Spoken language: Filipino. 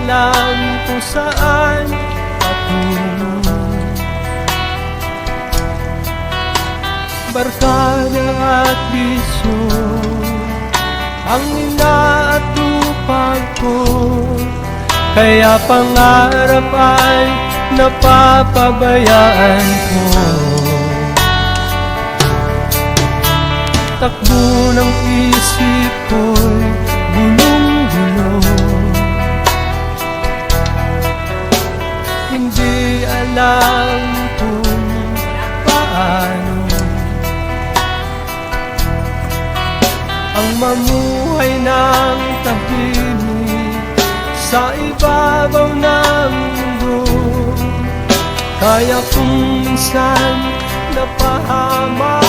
alam kung saan patungo. Barkada at bisyo ang inaatupag ko, kaya pangarap ay napapabayaan ko. Takbo ng isip ko'y gulong-gulo, hindi alam kung paano ang mamuhay ng tahimik sa ibabaw ng mundo. Kaya kung minsan napahamak